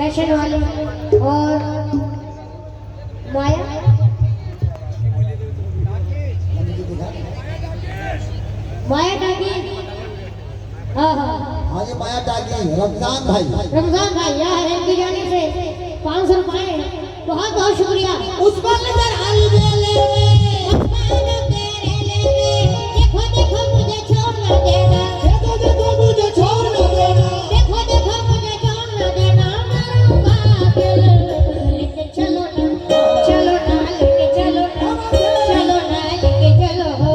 Fashion वाले और माया माया टाकी। हाँ हाँ हाँ ये माया टाकी रमजान भाई यार इनकी जाने से 500 रुपए बहुत बहुत शुक्रिया। उस पर नजर आली बेले देखो देखो मुझे छोड़ ना देना, देखो मुझे छोड़ ना देना, देखो देखो मुझे छोड़ ना देना, मारूंगा दिल। लेके चलो ना, चलो ना, लेके चलो ना, चलो ना, लेके चलो ना,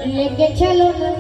लेके चलो ना।